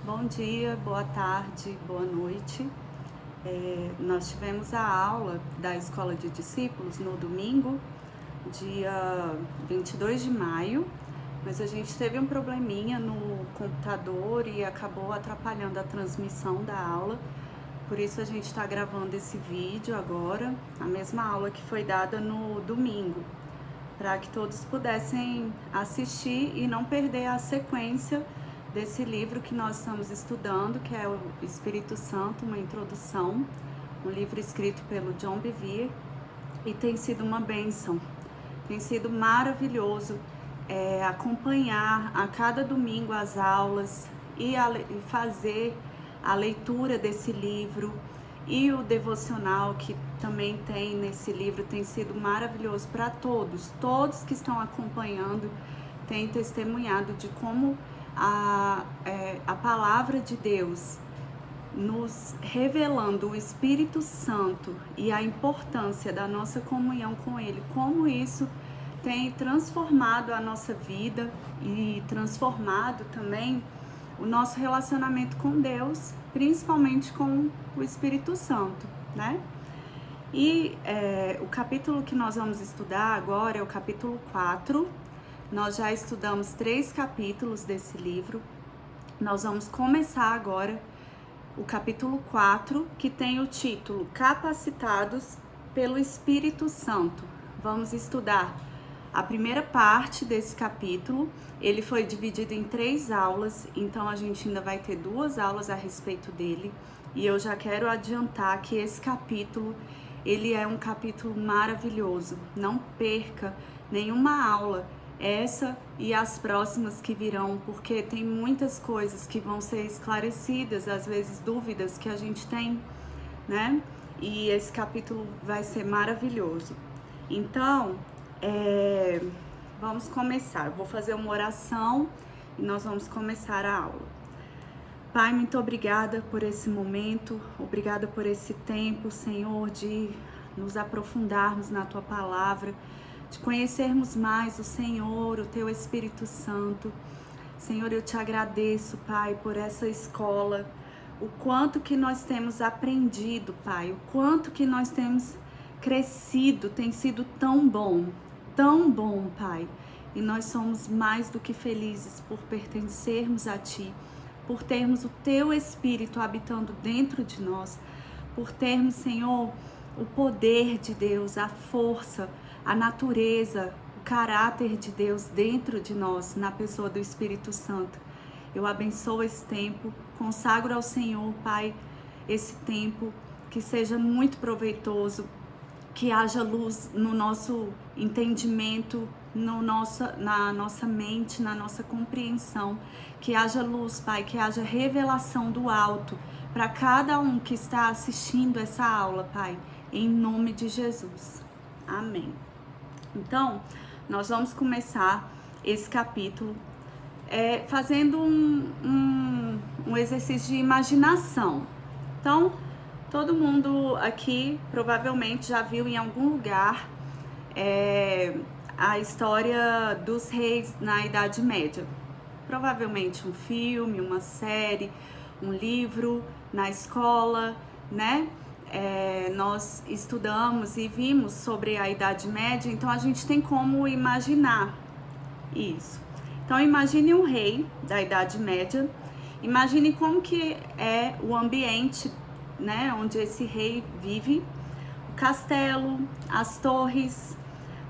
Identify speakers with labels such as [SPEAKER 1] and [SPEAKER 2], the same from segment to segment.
[SPEAKER 1] Bom dia, boa tarde, boa noite. Nós tivemos a aula da Escola de Discípulos no domingo, dia 22 de maio, mas a gente teve um probleminha no computador e acabou atrapalhando a transmissão da aula. Por isso a gente está gravando esse vídeo agora, a mesma aula que foi dada no domingo, para que todos pudessem assistir e não perder a sequência desse livro que nós estamos estudando, que é o Espírito Santo, uma introdução, um livro escrito pelo John Bevere, e tem sido uma bênção, tem sido maravilhoso acompanhar a cada domingo as aulas e fazer a leitura desse livro, e o devocional que também tem nesse livro tem sido maravilhoso para todos que estão acompanhando têm testemunhado de como a palavra de Deus nos revelando o Espírito Santo e a importância da nossa comunhão com Ele, como isso tem transformado a nossa vida e transformado também o nosso relacionamento com Deus, principalmente com o Espírito Santo, né? E o capítulo que nós vamos estudar agora é o capítulo 4. Nós já estudamos 3 capítulos desse livro. Nós vamos começar agora o capítulo 4, que tem o título Capacitados pelo Espírito Santo. Vamos estudar a primeira parte desse capítulo. Ele foi dividido em 3 aulas, então a gente ainda vai ter 2 aulas a respeito dele. E eu já quero adiantar que esse capítulo, ele é um capítulo maravilhoso. Não perca nenhuma aula, essa e as próximas que virão, porque tem muitas coisas que vão ser esclarecidas, às vezes dúvidas que a gente tem, né? E esse capítulo vai ser maravilhoso. Então, vamos começar. Eu vou fazer uma oração e nós vamos começar a aula. Pai, muito obrigada por esse momento, obrigada por esse tempo, Senhor, de nos aprofundarmos na Tua palavra, de conhecermos mais o Senhor, o Teu Espírito Santo. Senhor, eu te agradeço, Pai, por essa escola, o quanto que nós temos aprendido, Pai, o quanto que nós temos crescido, tem sido tão bom, Pai. E nós somos mais do que felizes por pertencermos a Ti, por termos o Teu Espírito habitando dentro de nós, por termos, Senhor, o poder de Deus, a força, a natureza, o caráter de Deus dentro de nós, na pessoa do Espírito Santo. Eu abençoo esse tempo, consagro ao Senhor, Pai, esse tempo, que seja muito proveitoso, que haja luz no nosso entendimento, na nossa mente, na nossa compreensão, que haja luz, Pai, que haja revelação do alto para cada um que está assistindo essa aula, Pai, em nome de Jesus. Amém. Então, nós vamos começar esse capítulo fazendo um exercício de imaginação. Então, todo mundo aqui provavelmente já viu em algum lugar a história dos reis na Idade Média. Provavelmente um filme, uma série, um livro na escola, né? Nós estudamos e vimos sobre a Idade Média, então a gente tem como imaginar isso. Então imagine um rei da Idade Média, imagine como que é o ambiente, né, onde esse rei vive, o castelo, as torres,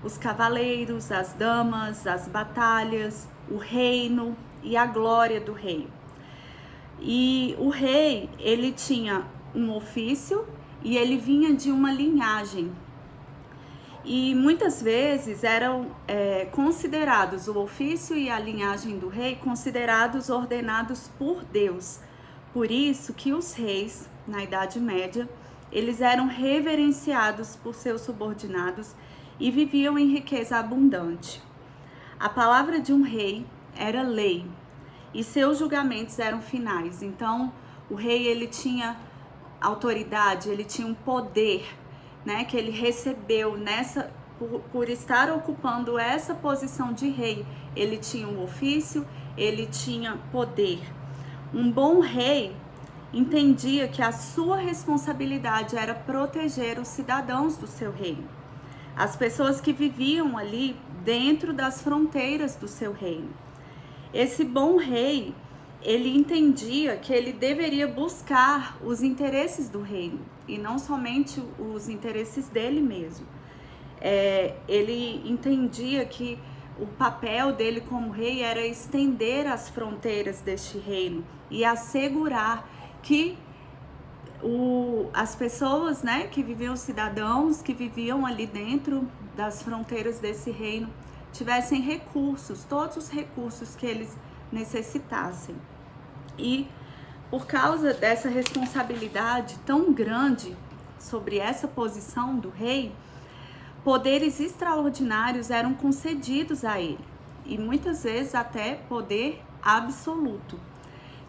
[SPEAKER 1] os cavaleiros, as damas, as batalhas, o reino e a glória do rei. E o rei, ele tinha um ofício e ele vinha de uma linhagem. E muitas vezes eram considerados o ofício e a linhagem do rei, considerados ordenados por Deus. Por isso que os reis, na Idade Média, eles eram reverenciados por seus subordinados e viviam em riqueza abundante. A palavra de um rei era lei e seus julgamentos eram finais. Então, o rei, ele tinha autoridade, ele tinha um poder, né, que ele recebeu por estar ocupando essa posição de rei. Ele tinha um ofício, ele tinha poder. Um bom rei entendia que a sua responsabilidade era proteger os cidadãos do seu reino, as pessoas que viviam ali dentro das fronteiras do seu reino. Esse bom rei, ele entendia que ele deveria buscar os interesses do reino e não somente os interesses dele mesmo. Ele entendia que o papel dele como rei era estender as fronteiras deste reino e assegurar que as pessoas, né, que viviam, os cidadãos que viviam ali dentro das fronteiras desse reino, tivessem recursos, todos os recursos que eles necessitassem. E por causa dessa responsabilidade tão grande sobre essa posição do rei, poderes extraordinários eram concedidos a ele, e muitas vezes até poder absoluto.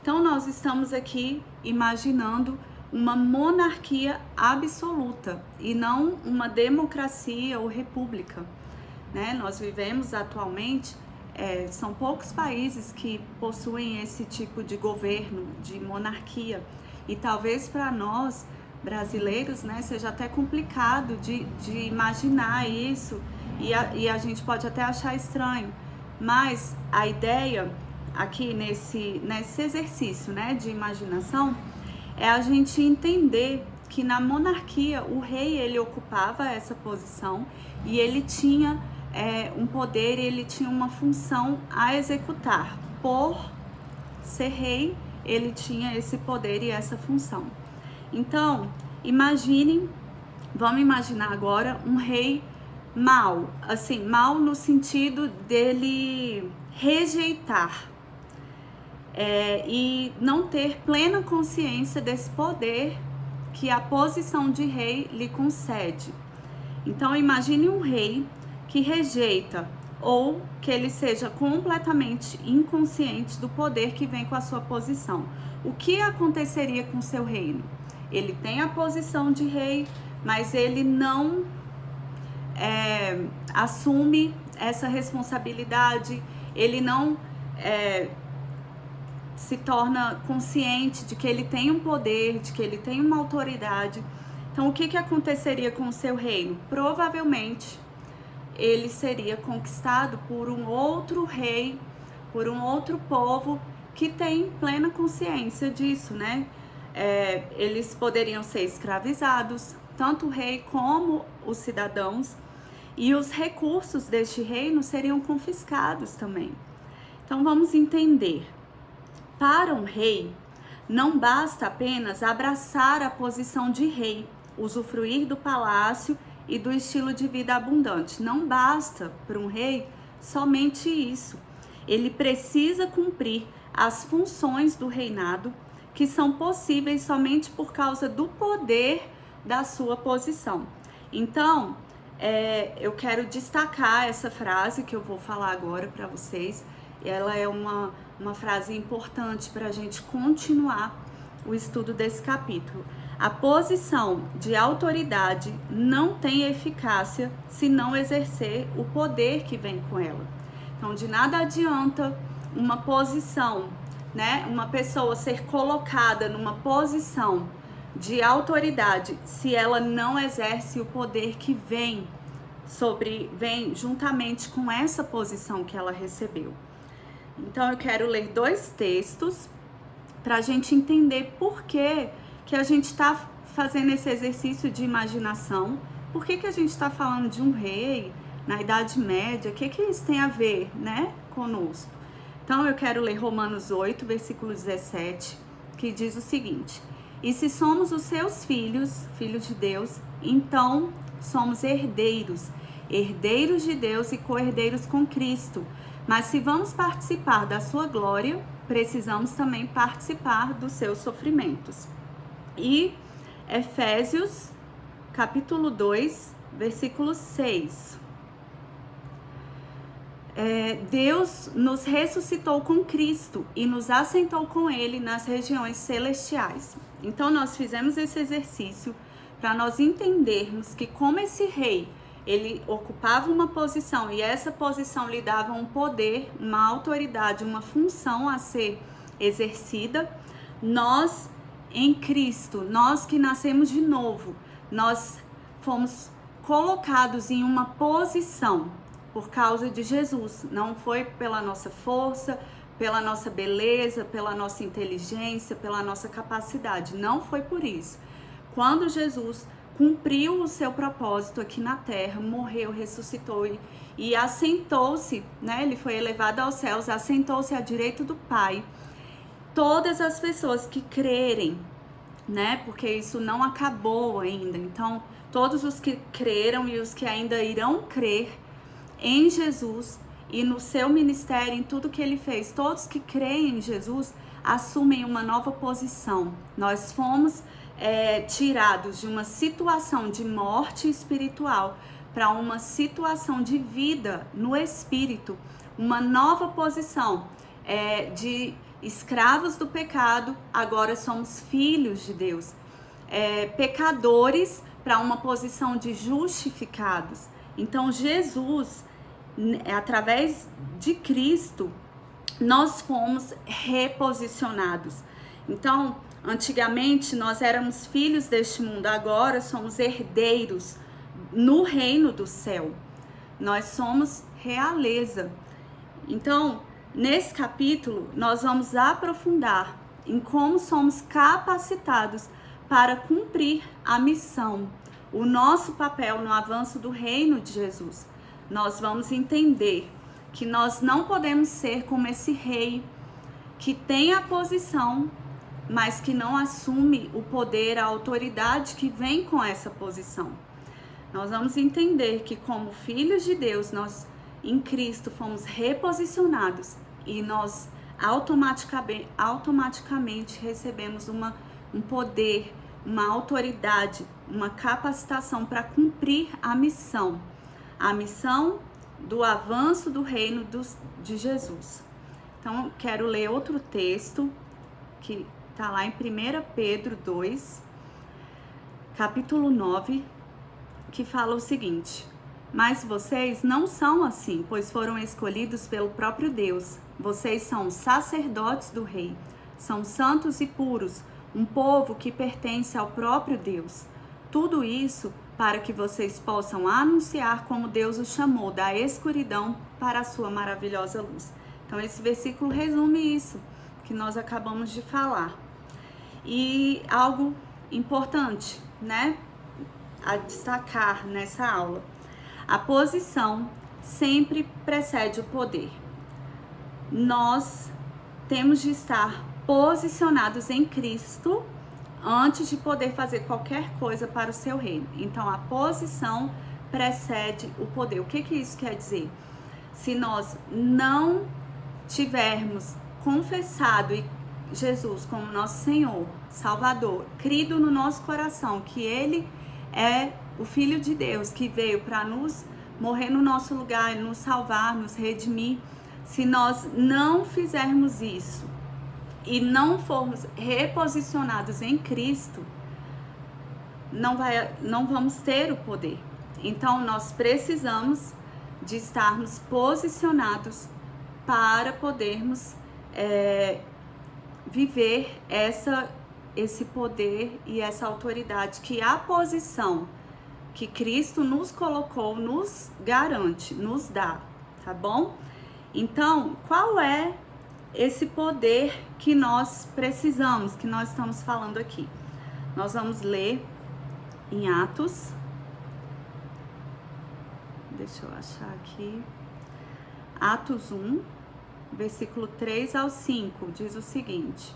[SPEAKER 1] Então nós estamos aqui imaginando uma monarquia absoluta e não uma democracia ou república, né? Nós vivemos atualmente, são poucos países que possuem esse tipo de governo, de monarquia, e talvez para nós brasileiros, né, seja até complicado de imaginar isso, e a gente pode até achar estranho, mas a ideia aqui nesse exercício, né, de imaginação, é a gente entender que na monarquia o rei, ele ocupava essa posição e ele tinha um poder, ele tinha uma função a executar. Por ser rei, ele tinha esse poder e essa função. Então, vamos imaginar agora um rei mau, assim, mau no sentido dele rejeitar e não ter plena consciência desse poder que a posição de rei lhe concede. Então, imagine um rei que rejeita ou que ele seja completamente inconsciente do poder que vem com a sua posição. O que aconteceria com seu reino? Ele tem a posição de rei, mas ele não assume essa responsabilidade, ele não se torna consciente de que ele tem um poder, de que ele tem uma autoridade. Então, o que aconteceria com o seu reino? Provavelmente, ele seria conquistado por um outro rei, por um outro povo que tem plena consciência disso, né? Eles poderiam ser escravizados, tanto o rei como os cidadãos, e os recursos deste reino seriam confiscados também. Então, vamos entender. Para um rei, não basta apenas abraçar a posição de rei, usufruir do palácio e do estilo de vida abundante. Não basta para um rei somente isso. Ele precisa cumprir as funções do reinado, que são possíveis somente por causa do poder da sua posição. Então, eu quero destacar essa frase que eu vou falar agora para vocês. Ela é uma frase importante para a gente continuar o estudo desse capítulo. A posição de autoridade não tem eficácia se não exercer o poder que vem com ela. Então, de nada adianta uma posição, né, uma pessoa ser colocada numa posição de autoridade se ela não exerce o poder que vem juntamente com essa posição que ela recebeu. Então, eu quero ler 2 textos para a gente entender por que a gente está fazendo esse exercício de imaginação, por que a gente está falando de um rei na Idade Média, o que isso tem a ver, né, conosco. Então, eu quero ler Romanos 8, versículo 17, que diz o seguinte: e se somos os seus filhos, filhos de Deus, então somos herdeiros, herdeiros de Deus e co-herdeiros com Cristo. Mas se vamos participar da sua glória, precisamos também participar dos seus sofrimentos. E Efésios, capítulo 2, versículo 6. Deus nos ressuscitou com Cristo e nos assentou com Ele nas regiões celestiais. Então, nós fizemos esse exercício para nós entendermos que, como esse rei, ele ocupava uma posição e essa posição lhe dava um poder, uma autoridade, uma função a ser exercida, Nós em Cristo, nós que nascemos de novo, nós fomos colocados em uma posição por causa de Jesus. Não foi pela nossa força, pela nossa beleza, pela nossa inteligência, pela nossa capacidade. Não foi por isso. Quando Jesus cumpriu o seu propósito aqui na terra, morreu, ressuscitou e assentou-se, né? Ele foi elevado aos céus, assentou-se à direita do Pai. Todas as pessoas que crerem, né? Porque isso não acabou ainda. Então, todos os que creram e os que ainda irão crer em Jesus e no seu ministério, em tudo que ele fez, todos que creem em Jesus assumem uma nova posição. Nós fomos tirados de uma situação de morte espiritual para uma situação de vida no espírito, uma nova posição de escravos do pecado, agora somos filhos de Deus. Pecadores para uma posição de justificados. Então Jesus, através de Cristo, nós fomos reposicionados. Então, antigamente nós éramos filhos deste mundo, agora somos herdeiros no reino do céu. Nós somos realeza. Então, nesse capítulo, nós vamos aprofundar em como somos capacitados para cumprir a missão, o nosso papel no avanço do reino de Jesus. Nós vamos entender que nós não podemos ser como esse rei que tem a posição, mas que não assume o poder, a autoridade que vem com essa posição. Nós vamos entender que como filhos de Deus, nós em Cristo fomos reposicionados e nós automaticamente recebemos um poder, uma autoridade, uma capacitação para cumprir a missão do avanço do reino de Jesus. Então, quero ler outro texto que está lá em 1 Pedro 2, capítulo 9, que fala o seguinte: mas vocês não são assim, pois foram escolhidos pelo próprio Deus. Vocês são sacerdotes do Rei, são santos e puros, um povo que pertence ao próprio Deus. Tudo isso para que vocês possam anunciar como Deus os chamou da escuridão para a sua maravilhosa luz. Então esse versículo resume isso que nós acabamos de falar. E algo importante, né, a destacar nessa aula: a posição sempre precede o poder. Nós temos de estar posicionados em Cristo antes de poder fazer qualquer coisa para o seu reino. Então a posição precede o poder. O que isso quer dizer? Se nós não tivermos confessado Jesus como nosso Senhor, Salvador, crido no nosso coração que Ele é o Filho de Deus que veio para nos morrer no nosso lugar, nos salvar, nos redimir, se nós não fizermos isso e não formos reposicionados em Cristo, não vamos ter o poder. Então nós precisamos de estarmos posicionados para podermos viver esse poder e essa autoridade que a posição que Cristo nos colocou, nos garante, nos dá, tá bom? Então, qual é esse poder que nós precisamos, que nós estamos falando aqui? Nós vamos ler em Atos, deixa eu achar aqui, Atos 1, versículo 3 ao 5, diz o seguinte: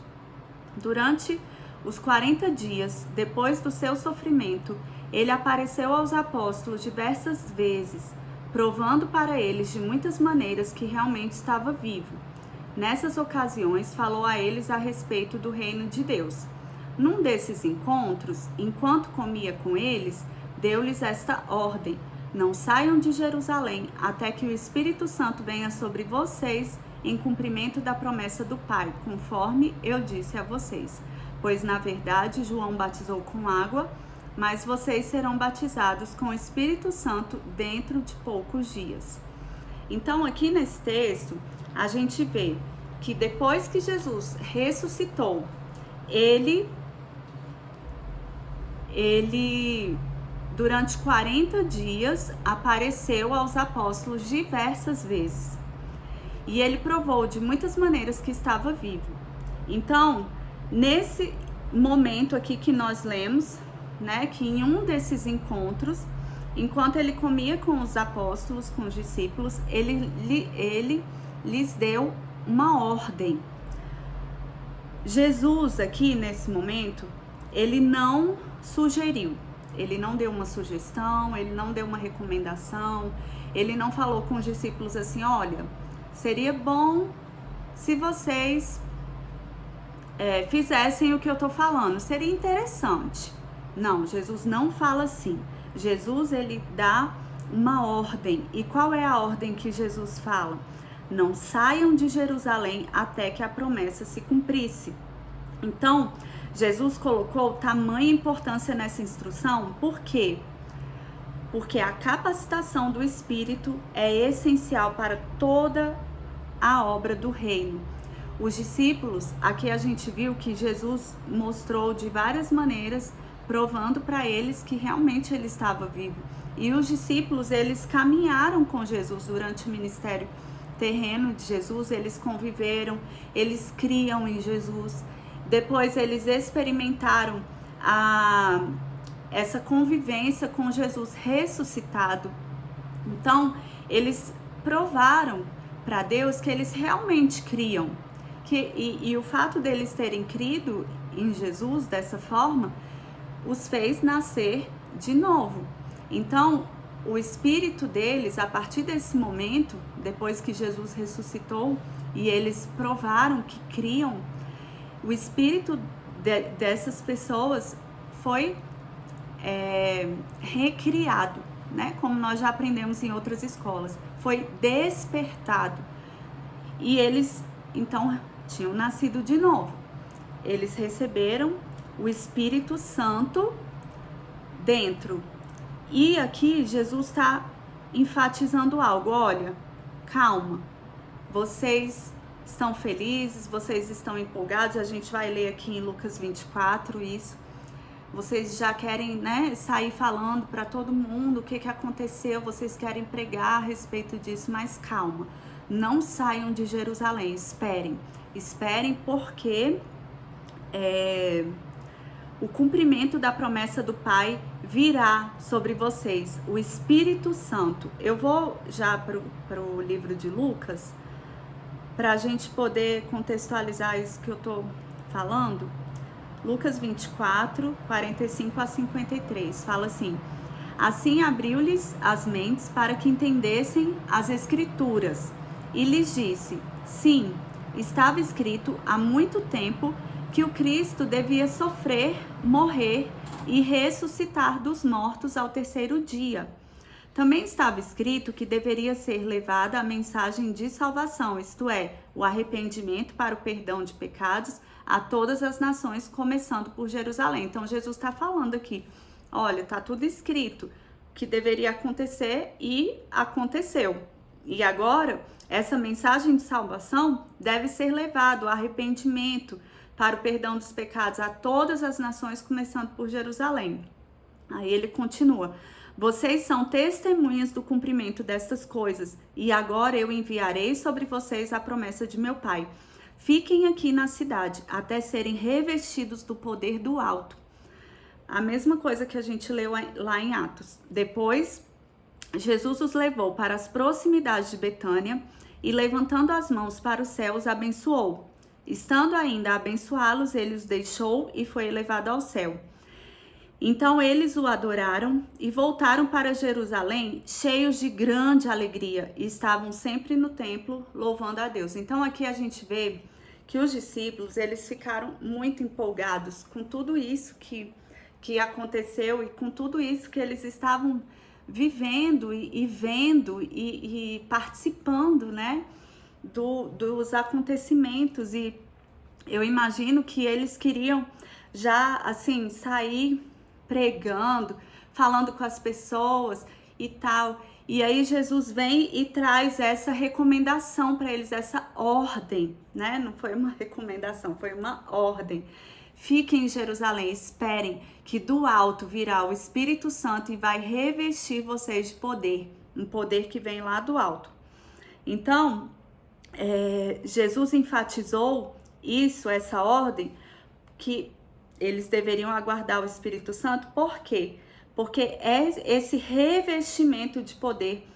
[SPEAKER 1] durante os 40 dias, depois do seu sofrimento, ele apareceu aos apóstolos diversas vezes, provando para eles de muitas maneiras que realmente estava vivo. Nessas ocasiões, falou a eles a respeito do reino de Deus. Num desses encontros, enquanto comia com eles, deu-lhes esta ordem: não saiam de Jerusalém até que o Espírito Santo venha sobre vocês em cumprimento da promessa do Pai, conforme eu disse a vocês. Pois, na verdade, João batizou com água, mas vocês serão batizados com o Espírito Santo dentro de poucos dias. Então, aqui nesse texto, a gente vê que depois que Jesus ressuscitou ele durante 40 dias apareceu aos apóstolos diversas vezes. E ele provou de muitas maneiras que estava vivo. Então, nesse momento aqui que nós lemos, né, que em um desses encontros, enquanto ele comia com os apóstolos, com os discípulos, ele lhes deu uma ordem. Jesus aqui nesse momento, ele não sugeriu, ele não deu uma sugestão, ele não deu uma recomendação, ele não falou com os discípulos assim, olha, seria bom se vocês fizessem o que eu tô falando, seria interessante. Não, Jesus não fala assim. Jesus, ele dá uma ordem. E qual é a ordem que Jesus fala? Não saiam de Jerusalém até que a promessa se cumprisse. Então, Jesus colocou tamanha importância nessa instrução, por quê? Porque a capacitação do Espírito é essencial para toda a obra do reino. Os discípulos, aqui a gente viu que Jesus mostrou de várias maneiras, provando para eles que realmente ele estava vivo. E os discípulos, eles caminharam com Jesus durante o ministério terreno de Jesus, eles conviveram, eles criam em Jesus. Depois eles experimentaram essa convivência com Jesus ressuscitado. Então, eles provaram para Deus que eles realmente criam. E o fato deles terem crido em Jesus dessa forma, os fez nascer de novo. Então, o espírito deles, a partir desse momento, depois que Jesus ressuscitou e eles provaram que criam, o espírito dessas pessoas foi recriado, né? Como nós já aprendemos em outras escolas, foi despertado. E eles, então, tinham nascido de novo. Eles receberam o Espírito Santo dentro. E aqui Jesus está enfatizando algo. Olha, calma, vocês estão felizes, vocês estão empolgados. A gente vai ler aqui em Lucas 24 isso. Vocês já querem, né, sair falando para todo mundo o que aconteceu, vocês querem pregar a respeito disso, mas calma, não saiam de Jerusalém, esperem porque o cumprimento da promessa do Pai virá sobre vocês, o Espírito Santo. Eu vou já para o livro de Lucas, para a gente poder contextualizar isso que eu estou falando. Lucas 24, 45 a 53, fala assim: assim abriu-lhes as mentes para que entendessem as Escrituras, e lhes disse, sim, estava escrito há muito tempo que o Cristo devia sofrer, morrer e ressuscitar dos mortos ao terceiro dia. Também estava escrito que deveria ser levada a mensagem de salvação, isto é, o arrependimento para o perdão de pecados a todas as nações, começando por Jerusalém. Então, Jesus está falando aqui, olha, está tudo escrito que deveria acontecer e aconteceu. E agora, essa mensagem de salvação deve ser levada, o arrependimento para o perdão dos pecados a todas as nações, começando por Jerusalém. Aí ele continua, vocês são testemunhas do cumprimento destas coisas, e agora eu enviarei sobre vocês a promessa de meu Pai. Fiquem aqui na cidade, até serem revestidos do poder do alto. A mesma coisa que a gente leu lá em Atos. Depois, Jesus os levou para as proximidades de Betânia e, levantando as mãos para os céus, abençoou. Estando ainda a abençoá-los, ele os deixou e foi elevado ao céu. Então eles o adoraram e voltaram para Jerusalém cheios de grande alegria e estavam sempre no templo louvando a Deus. Então aqui a gente vê que os discípulos, eles ficaram muito empolgados com tudo isso que aconteceu e com tudo isso que eles estavam vivendo e vendo e participando, né, dos acontecimentos. E eu imagino que eles queriam já, assim, sair pregando, falando com as pessoas e tal. E aí Jesus vem e traz essa recomendação para eles, essa ordem, né? Não foi uma recomendação, foi uma ordem. Fiquem em Jerusalém, esperem que do alto virá o Espírito Santo e vai revestir vocês de poder, um poder que vem lá do alto. Então, Jesus enfatizou isso, essa ordem, que eles deveriam aguardar o Espírito Santo. Por quê? Porque esse revestimento de poder,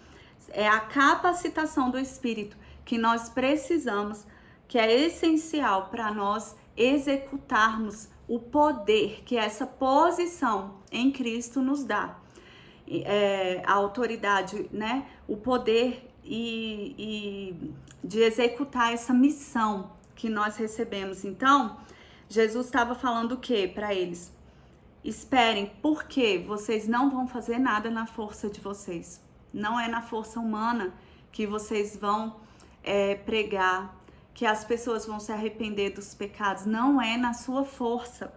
[SPEAKER 1] é a capacitação do Espírito que nós precisamos, que é essencial para nós executarmos o poder que essa posição em Cristo nos dá. A autoridade, né? O poder e de executar essa missão que nós recebemos. Então, Jesus estava falando o que para eles? Esperem, porque vocês não vão fazer nada na força de vocês. Não é na força humana que vocês vão pregar, que as pessoas vão se arrepender dos pecados. Não é na sua força.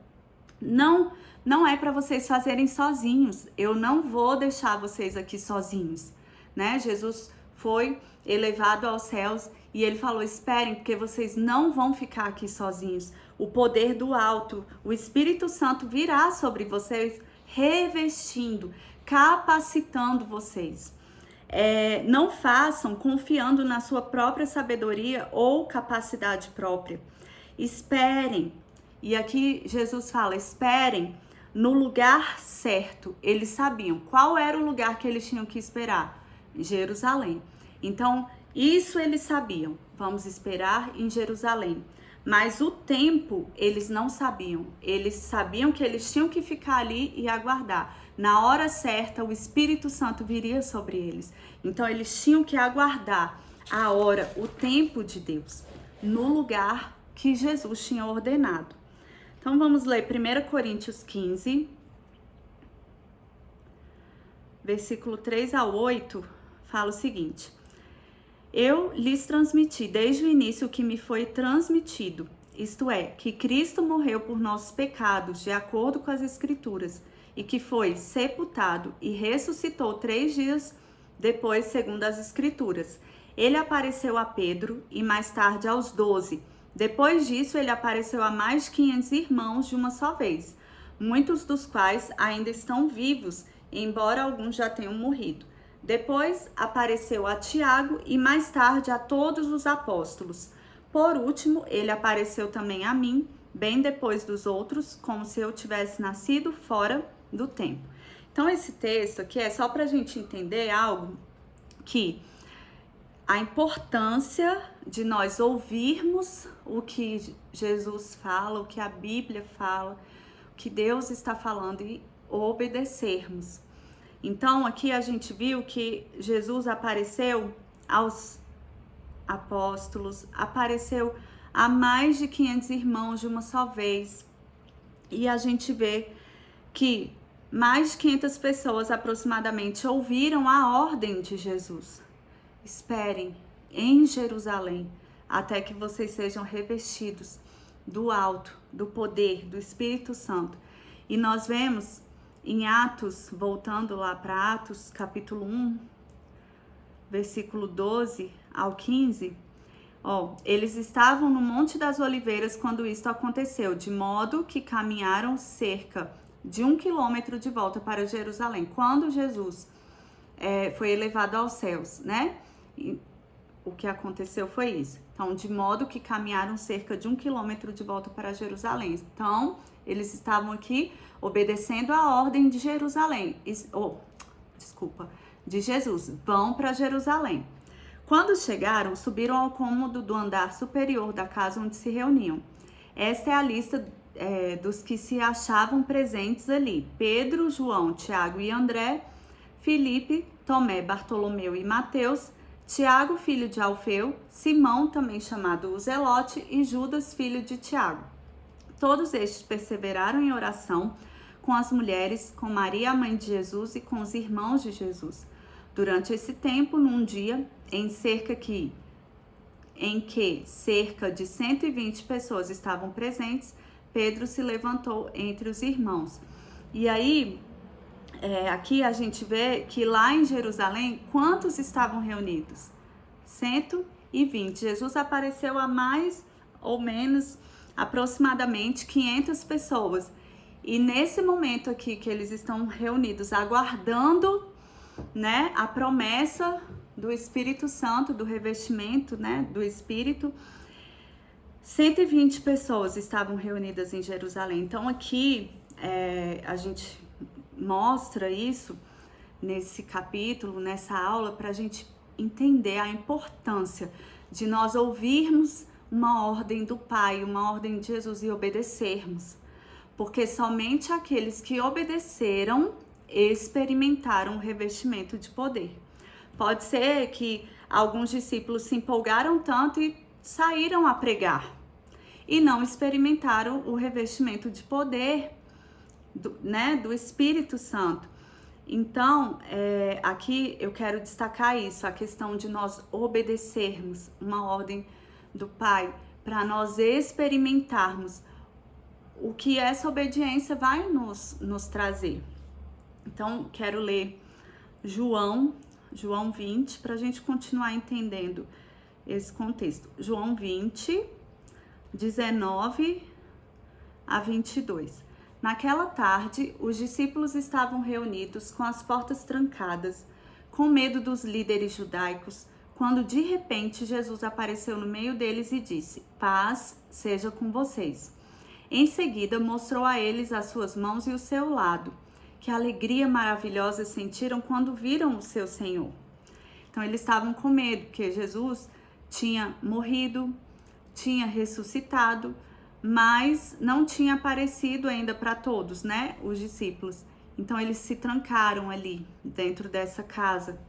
[SPEAKER 1] Não é para vocês fazerem sozinhos. Eu não vou deixar vocês aqui sozinhos, né? Jesus foi elevado aos céus e ele falou: esperem, porque vocês não vão ficar aqui sozinhos. O poder do alto, o Espírito Santo virá sobre vocês, revestindo, capacitando vocês. Não façam confiando na sua própria sabedoria ou capacidade própria. Esperem. E aqui Jesus fala: esperem no lugar certo. Eles sabiam qual era o lugar que eles tinham que esperar: Jerusalém. Então, isso eles sabiam. Vamos esperar em Jerusalém. Mas o tempo eles não sabiam. Eles sabiam que eles tinham que ficar ali e aguardar. Na hora certa, o Espírito Santo viria sobre eles. Então, eles tinham que aguardar a hora, o tempo de Deus, no lugar que Jesus tinha ordenado. Então, vamos ler 1 Coríntios 15, versículo 3 ao 8, fala o seguinte: eu lhes transmiti desde o início o que me foi transmitido, isto é, que Cristo morreu por nossos pecados, de acordo com as Escrituras, e que foi sepultado e ressuscitou 3 dias depois, segundo as Escrituras. Ele apareceu a Pedro e mais tarde aos 12. Depois disso, ele apareceu a mais de 500 irmãos de uma só vez, muitos dos quais ainda estão vivos, embora alguns já tenham morrido. Depois apareceu a Tiago e mais tarde a todos os apóstolos. Por último, ele apareceu também a mim, bem depois dos outros, como se eu tivesse nascido fora do tempo. Então, esse texto aqui é só para a gente entender algo, que a importância de nós ouvirmos o que Jesus fala, o que a Bíblia fala, o que Deus está falando e obedecermos. Então, aqui a gente viu que Jesus apareceu aos apóstolos, apareceu a mais de 500 irmãos de uma só vez. E a gente vê que mais de 500 pessoas aproximadamente ouviram a ordem de Jesus. Esperem em Jerusalém até que vocês sejam revestidos do alto, do poder, do Espírito Santo. E nós vemos em Atos, voltando lá para Atos, capítulo 1, versículo 12 ao 15, eles estavam no Monte das Oliveiras quando isto aconteceu, de modo que caminharam cerca de 1 quilômetro de volta para Jerusalém. Quando Jesus foi elevado aos céus, né? E o que aconteceu foi isso. Então, de modo que caminharam cerca de 1 quilômetro de volta para Jerusalém. Então, eles estavam aqui obedecendo a ordem de Jerusalém. De Jesus. Vão para Jerusalém. Quando chegaram, subiram ao cômodo do andar superior da casa onde se reuniam. Esta é a lista dos que se achavam presentes ali: Pedro, João, Tiago e André, Filipe, Tomé, Bartolomeu e Mateus, Tiago, filho de Alfeu, Simão, também chamado o Zelote, e Judas, filho de Tiago. Todos estes perseveraram em oração com as mulheres, com Maria, a mãe de Jesus, e com os irmãos de Jesus. Durante esse tempo, num dia, em que cerca de 120 pessoas estavam presentes, Pedro se levantou entre os irmãos. E aí, aqui a gente vê que lá em Jerusalém, quantos estavam reunidos? 120. Jesus apareceu a mais ou menos aproximadamente 500 pessoas. E nesse momento aqui que eles estão reunidos, aguardando, né, a promessa do Espírito Santo, do revestimento, né, do Espírito, 120 pessoas estavam reunidas em Jerusalém. Então aqui a gente mostra isso nesse capítulo, nessa aula, para a gente entender a importância de nós ouvirmos uma ordem do Pai, uma ordem de Jesus e obedecermos. Porque somente aqueles que obedeceram experimentaram o revestimento de poder. Pode ser que alguns discípulos se empolgaram tanto e saíram a pregar e não experimentaram o revestimento de poder do Espírito Santo. Então, aqui eu quero destacar isso, a questão de nós obedecermos uma ordem do Pai, para nós experimentarmos o que essa obediência vai nos trazer. Então, quero ler João 20, para a gente continuar entendendo esse contexto. João 20, 19 a 22. Naquela tarde, os discípulos estavam reunidos com as portas trancadas, com medo dos líderes judaicos, quando de repente Jesus apareceu no meio deles e disse: "Paz seja com vocês." Em seguida, mostrou a eles as suas mãos e o seu lado. Que alegria maravilhosa sentiram quando viram o seu Senhor. Então, eles estavam com medo, porque Jesus tinha morrido, tinha ressuscitado, mas não tinha aparecido ainda para todos, né, os discípulos. Então, eles se trancaram ali, dentro dessa casa.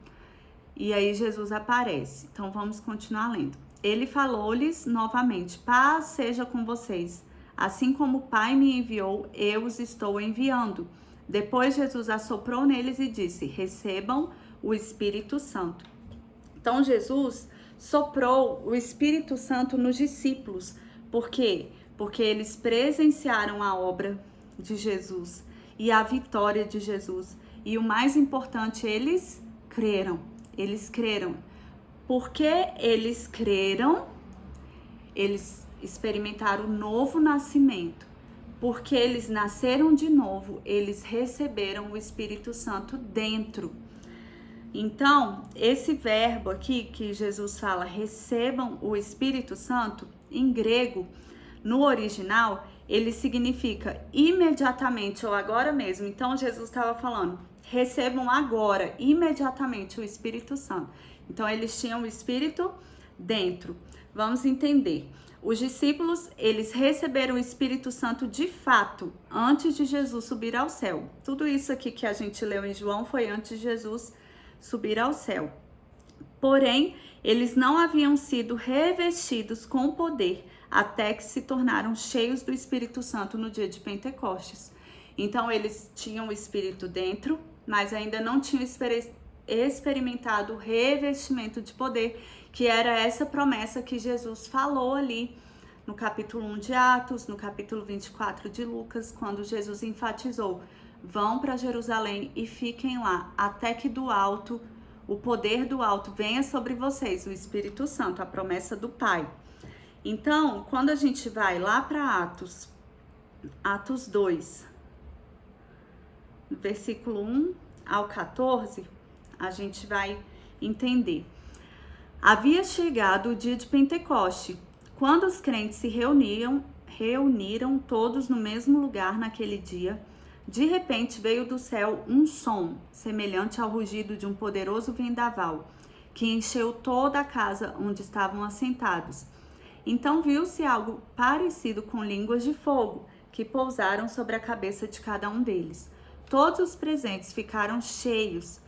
[SPEAKER 1] E aí, Jesus aparece. Então, vamos continuar lendo. Ele falou-lhes novamente: "Paz seja com vocês. Assim como o Pai me enviou, eu os estou enviando." Depois, Jesus assoprou neles e disse: "Recebam o Espírito Santo." Então, Jesus soprou o Espírito Santo nos discípulos. Por quê? Porque eles presenciaram a obra de Jesus e a vitória de Jesus. E o mais importante, eles creram. Eles creram. Porque eles creram, eles experimentaram o novo nascimento. Porque eles nasceram de novo, eles receberam o Espírito Santo dentro. Então, esse verbo aqui que Jesus fala, recebam o Espírito Santo, em grego, no original, ele significa imediatamente ou agora mesmo. Então, Jesus estava falando, recebam agora, imediatamente, o Espírito Santo. Então, eles tinham o Espírito dentro. Vamos entender. Os discípulos, eles receberam o Espírito Santo de fato, antes de Jesus subir ao céu. Tudo isso aqui que a gente leu em João foi antes de Jesus subir ao céu. Porém, eles não haviam sido revestidos com poder até que se tornaram cheios do Espírito Santo no dia de Pentecostes. Então, eles tinham o Espírito dentro, mas ainda não tinham experimentado o revestimento de poder, que era essa promessa que Jesus falou ali no capítulo 1 de Atos, no capítulo 24 de Lucas, quando Jesus enfatizou: vão para Jerusalém e fiquem lá, até que do alto, o poder do alto venha sobre vocês, o Espírito Santo, a promessa do Pai. Então, quando a gente vai lá para Atos 2, versículo 1 ao 14, a gente vai entender. Havia chegado o dia de Pentecoste, quando os crentes se reuniram todos no mesmo lugar naquele dia. De repente veio do céu um som, semelhante ao rugido de um poderoso vendaval, que encheu toda a casa onde estavam assentados. Então viu-se algo parecido com línguas de fogo, que pousaram sobre a cabeça de cada um deles. Todos os presentes ficaram cheios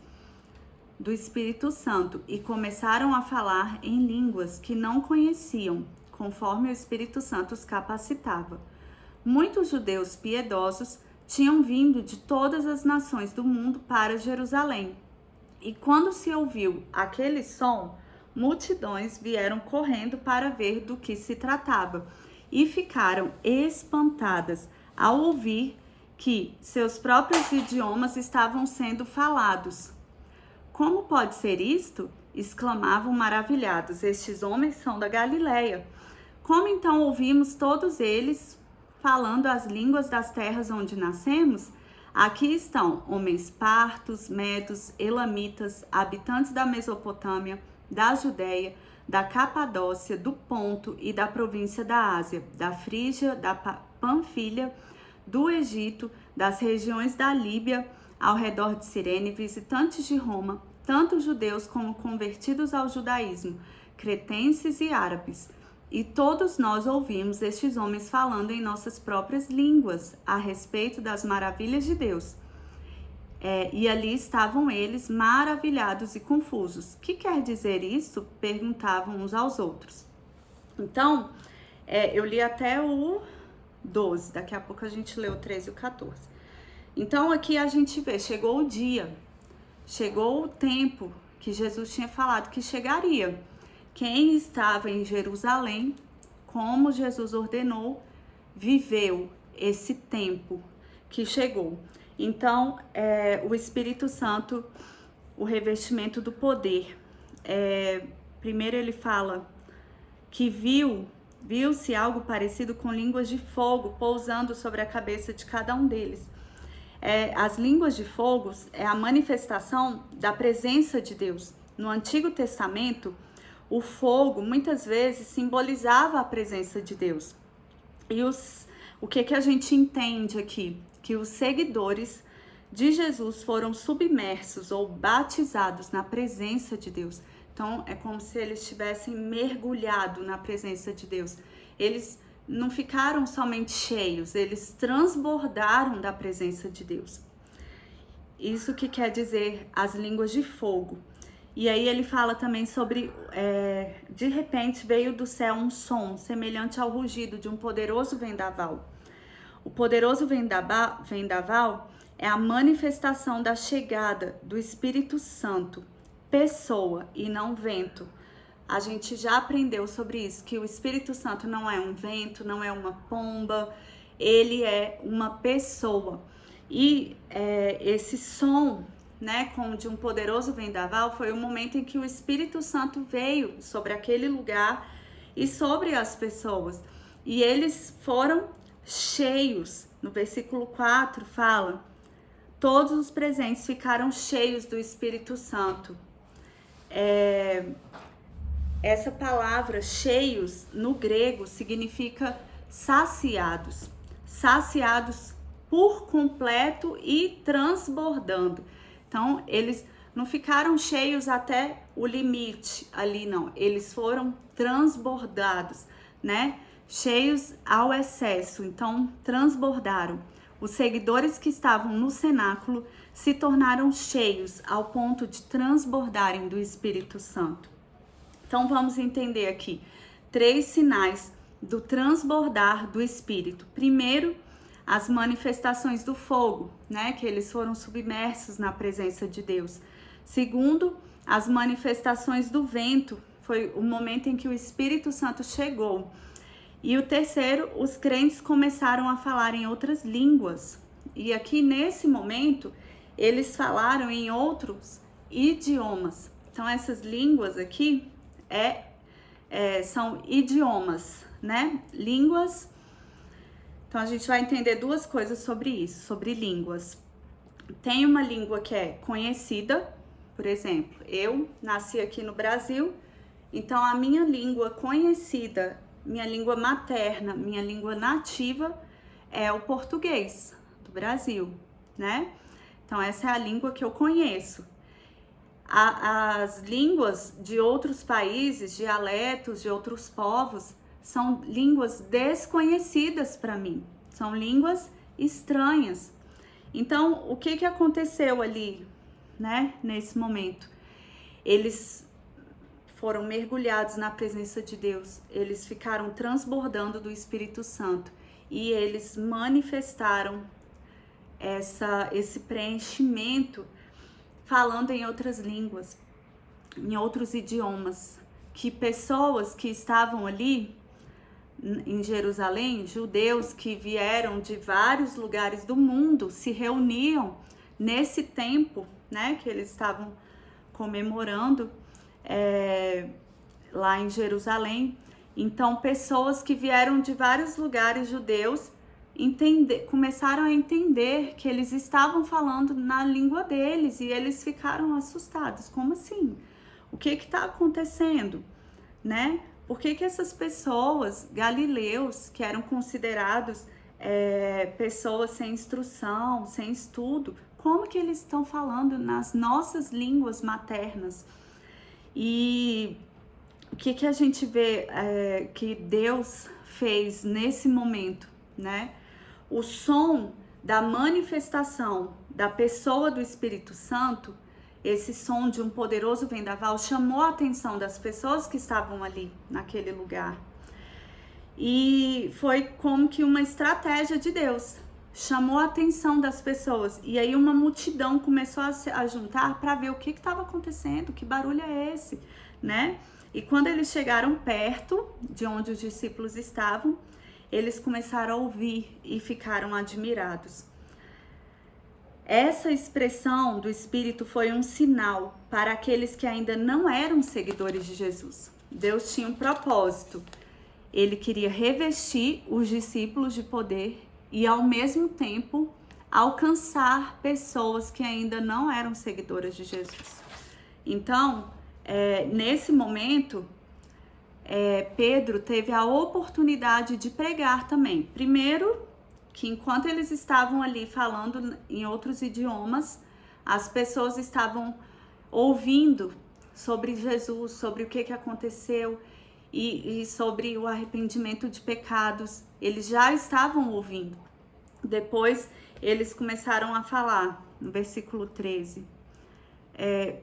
[SPEAKER 1] do Espírito Santo e começaram a falar em línguas que não conheciam, conforme o Espírito Santo os capacitava. Muitos judeus piedosos tinham vindo de todas as nações do mundo para Jerusalém. E quando se ouviu aquele som, multidões vieram correndo para ver do que se tratava e ficaram espantadas ao ouvir que seus próprios idiomas estavam sendo falados. Como pode ser isto? Exclamavam maravilhados. Estes homens são da Galileia. Como então ouvimos todos eles falando as línguas das terras onde nascemos? Aqui estão homens partos, medos, elamitas, habitantes da Mesopotâmia, da Judéia, da Capadócia, do Ponto e da província da Ásia, da Frígia, da Panfilha, do Egito, das regiões da Líbia, ao redor de Cirene, visitantes de Roma, tanto judeus como convertidos ao judaísmo, cretenses e árabes. E todos nós ouvimos estes homens falando em nossas próprias línguas a respeito das maravilhas de Deus. E ali estavam eles maravilhados e confusos. Que quer dizer isso? Perguntavam uns aos outros. Então, eu li até o 12, daqui a pouco a gente lê o 13 e o 14. Então aqui a gente vê, chegou o dia, chegou o tempo que Jesus tinha falado que chegaria. Quem estava em Jerusalém, como Jesus ordenou, viveu esse tempo que chegou. Então, o Espírito Santo, o revestimento do poder. Primeiro ele fala que viu-se algo parecido com línguas de fogo pousando sobre a cabeça de cada um deles. As línguas de fogo é a manifestação da presença de Deus. No Antigo Testamento, o fogo muitas vezes simbolizava a presença de Deus. E o que a gente entende aqui? Que os seguidores de Jesus foram submersos ou batizados na presença de Deus. Então, é como se eles tivessem mergulhado na presença de Deus. Eles não ficaram somente cheios, eles transbordaram da presença de Deus. Isso que quer dizer as línguas de fogo. E aí ele fala também sobre, de repente veio do céu um som semelhante ao rugido de um poderoso vendaval. O poderoso vendaval é a manifestação da chegada do Espírito Santo, pessoa e não vento. A gente já aprendeu sobre isso, que o Espírito Santo não é um vento, não é uma pomba, ele é uma pessoa. E esse som, né, como de um poderoso vendaval, foi o momento em que o Espírito Santo veio sobre aquele lugar e sobre as pessoas. E eles foram cheios. No versículo 4 fala: todos os presentes ficaram cheios do Espírito Santo. Essa palavra cheios no grego significa saciados. Saciados por completo e transbordando. Então, eles não ficaram cheios até o limite ali, não. Eles foram transbordados, né? Cheios ao excesso, então transbordaram. Os seguidores que estavam no cenáculo se tornaram cheios ao ponto de transbordarem do Espírito Santo. Então vamos entender aqui 3 sinais do transbordar do Espírito. Primeiro, as manifestações do fogo, né? Que eles foram submersos na presença de Deus. Segundo, as manifestações do vento. Foi o momento em que o Espírito Santo chegou. E o terceiro, os crentes começaram a falar em outras línguas. E aqui nesse momento, eles falaram em outros idiomas. Então essas línguas aqui são idiomas, né? Línguas. Então a gente vai entender 2 coisas sobre isso, sobre línguas. Tem uma língua que é conhecida, por exemplo, eu nasci aqui no Brasil, então a minha língua conhecida, minha língua materna, minha língua nativa é o português do Brasil, né? Então essa é a língua que eu conheço. As línguas de outros países, dialetos de outros povos, são línguas desconhecidas para mim, são línguas estranhas. Então, o que aconteceu ali, né, nesse momento? Eles foram mergulhados na presença de Deus, eles ficaram transbordando do Espírito Santo e eles manifestaram esse preenchimento falando em outras línguas, em outros idiomas, que pessoas que estavam ali em Jerusalém, judeus que vieram de vários lugares do mundo, se reuniam nesse tempo, né, que eles estavam comemorando lá em Jerusalém. Então, pessoas que vieram de vários lugares judeus começaram a entender que eles estavam falando na língua deles e eles ficaram assustados. Como assim? O que está acontecendo? Né? Por que essas pessoas, galileus, que eram considerados pessoas sem instrução, sem estudo, como que eles estão falando nas nossas línguas maternas? E o que a gente vê que Deus fez nesse momento, né? O som da manifestação da pessoa do Espírito Santo, esse som de um poderoso vendaval, chamou a atenção das pessoas que estavam ali naquele lugar. E foi como que uma estratégia de Deus, chamou a atenção das pessoas. E aí uma multidão começou a juntar para ver o que estava acontecendo, que barulho é esse, né? E quando eles chegaram perto de onde os discípulos estavam, eles começaram a ouvir e ficaram admirados. Essa expressão do Espírito foi um sinal para aqueles que ainda não eram seguidores de Jesus. Deus tinha um propósito. Ele queria revestir os discípulos de poder e, ao mesmo tempo, alcançar pessoas que ainda não eram seguidoras de Jesus. Então, nesse momento, Pedro teve a oportunidade de pregar também. Primeiro, que enquanto eles estavam ali falando em outros idiomas, as pessoas estavam ouvindo sobre Jesus, sobre o que aconteceu e sobre o arrependimento de pecados. Eles já estavam ouvindo. Depois, eles começaram a falar, no versículo 13.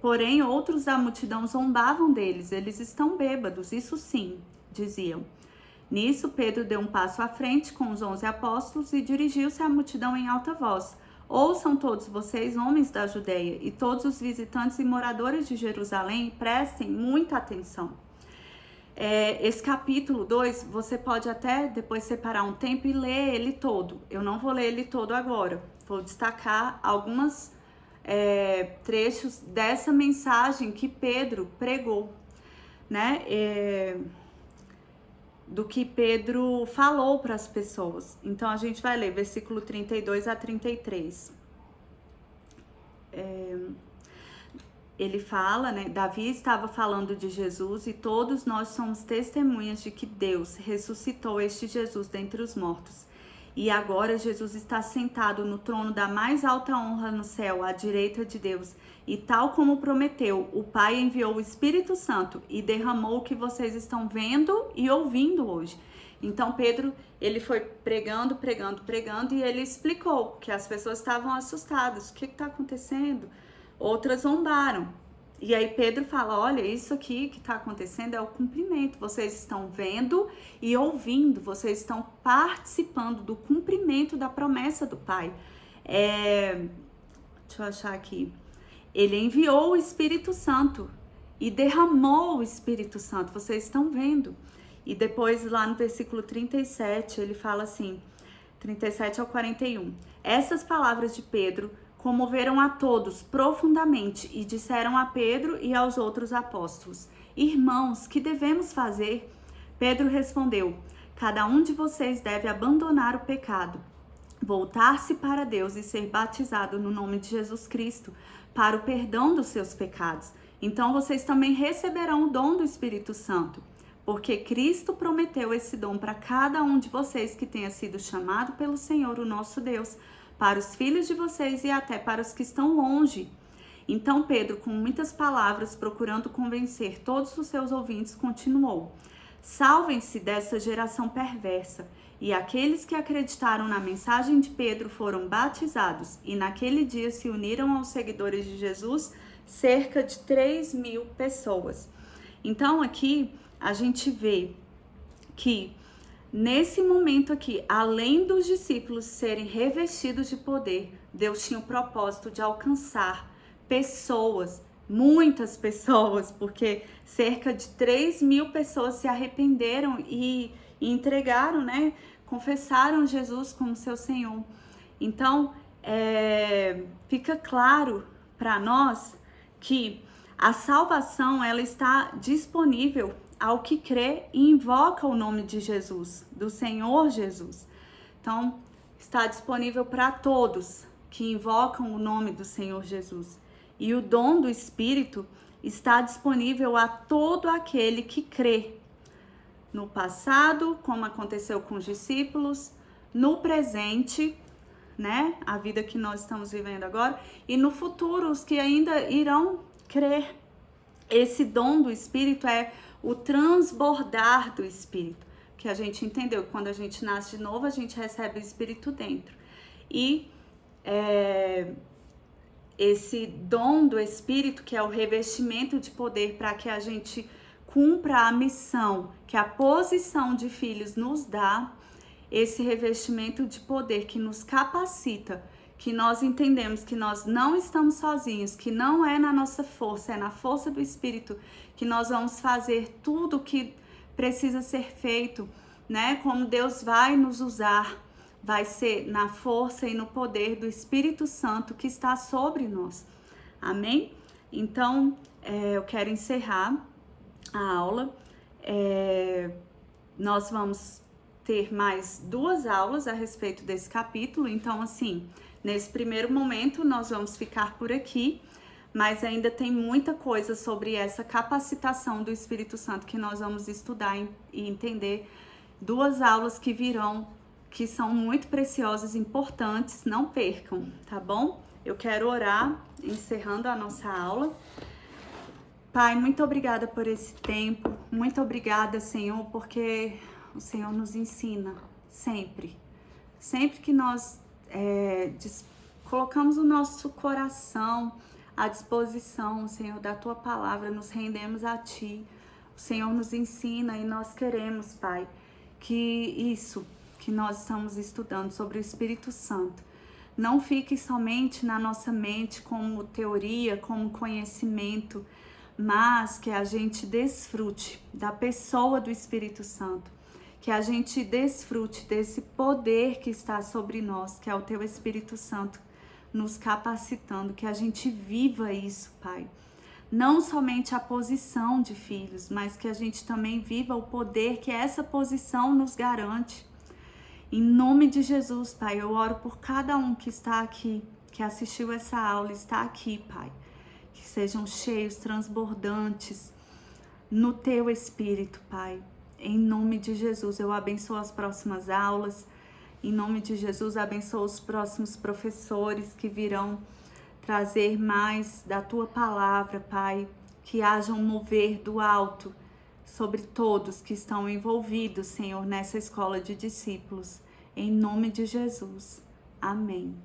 [SPEAKER 1] Porém, outros da multidão zombavam deles. Eles estão bêbados, isso sim, diziam. Nisso, Pedro deu um passo à frente com os 11 apóstolos e dirigiu-se à multidão em alta voz. Ouçam todos vocês, homens da Judeia, e todos os visitantes e moradores de Jerusalém, prestem muita atenção. Esse capítulo 2, você pode até depois separar um tempo e ler ele todo. Eu não vou ler ele todo agora. Vou destacar alguns trechos dessa mensagem que Pedro pregou, né? Do que Pedro falou para as pessoas. Então, a gente vai ler versículo 32 a 33. Ele fala, né? Davi estava falando de Jesus e todos nós somos testemunhas de que Deus ressuscitou este Jesus dentre os mortos. E agora Jesus está sentado no trono da mais alta honra no céu, à direita de Deus. E tal como prometeu, o Pai enviou o Espírito Santo e derramou o que vocês estão vendo e ouvindo hoje. Então Pedro, ele foi pregando e ele explicou que as pessoas estavam assustadas. O que está acontecendo? Outras zombaram. E aí Pedro fala, olha, isso aqui que está acontecendo é o cumprimento. Vocês estão vendo e ouvindo, vocês estão participando do cumprimento da promessa do Pai. Deixa eu achar aqui. Ele enviou o Espírito Santo e derramou o Espírito Santo, vocês estão vendo. E depois lá no versículo 37, ele fala assim, 37 ao 41. Essas palavras de Pedro comoveram a todos profundamente e disseram a Pedro e aos outros apóstolos, irmãos, que devemos fazer? Pedro respondeu, cada um de vocês deve abandonar o pecado, voltar-se para Deus e ser batizado no nome de Jesus Cristo, para o perdão dos seus pecados. Então vocês também receberão o dom do Espírito Santo, porque Cristo prometeu esse dom para cada um de vocês que tenha sido chamado pelo Senhor, o nosso Deus, para os filhos de vocês e até para os que estão longe. Então Pedro, com muitas palavras, procurando convencer todos os seus ouvintes, continuou, salvem-se dessa geração perversa. E aqueles que acreditaram na mensagem de Pedro foram batizados, e naquele dia se uniram aos seguidores de Jesus cerca de 3.000 pessoas. Então aqui a gente vê que nesse momento aqui, além dos discípulos serem revestidos de poder, Deus tinha o propósito de alcançar pessoas, muitas pessoas, porque cerca de 3.000 pessoas se arrependeram e entregaram, né? Confessaram Jesus como seu Senhor. Então, fica claro para nós que a salvação, ela está disponível ao que crê e invoca o nome de Jesus, do Senhor Jesus. Então, está disponível para todos que invocam o nome do Senhor Jesus. E o dom do Espírito está disponível a todo aquele que crê. No passado, como aconteceu com os discípulos, no presente, né, a vida que nós estamos vivendo agora, e no futuro, os que ainda irão crer. Esse dom do Espírito é o transbordar do Espírito, que a gente entendeu que quando a gente nasce de novo, a gente recebe o Espírito dentro. E esse dom do Espírito, que é o revestimento de poder para que a gente cumpra a missão que a posição de filhos nos dá, esse revestimento de poder que nos capacita, que nós entendemos que nós não estamos sozinhos, que não é na nossa força, é na força do Espírito que nós vamos fazer tudo o que precisa ser feito, né? Como Deus vai nos usar, vai ser na força e no poder do Espírito Santo que está sobre nós. Amém? Então, eu quero encerrar a aula. Nós vamos ter mais 2 aulas a respeito desse capítulo, então assim, nesse primeiro momento nós vamos ficar por aqui, mas ainda tem muita coisa sobre essa capacitação do Espírito Santo que nós vamos estudar e entender. 2 aulas que virão, que são muito preciosas, importantes, não percam, tá bom? Eu quero orar, encerrando a nossa aula. Pai, muito obrigada por esse tempo, muito obrigada, Senhor, porque o Senhor nos ensina sempre. Sempre que nós colocamos o nosso coração à disposição, Senhor, da Tua palavra, nos rendemos a Ti. O Senhor nos ensina e nós queremos, Pai, que isso que nós estamos estudando sobre o Espírito Santo não fique somente na nossa mente como teoria, como conhecimento, mas que a gente desfrute da pessoa do Espírito Santo, que a gente desfrute desse poder que está sobre nós, que é o Teu Espírito Santo nos capacitando, que a gente viva isso, Pai. Não somente a posição de filhos, mas que a gente também viva o poder que essa posição nos garante. Em nome de Jesus, Pai, eu oro por cada um que está aqui, que assistiu essa aula, está aqui, Pai. Que sejam cheios, transbordantes no Teu Espírito, Pai. Em nome de Jesus, eu abençoo as próximas aulas. Em nome de Jesus, abençoo os próximos professores que virão trazer mais da Tua palavra, Pai. Que haja um mover do alto sobre todos que estão envolvidos, Senhor, nessa escola de discípulos. Em nome de Jesus. Amém.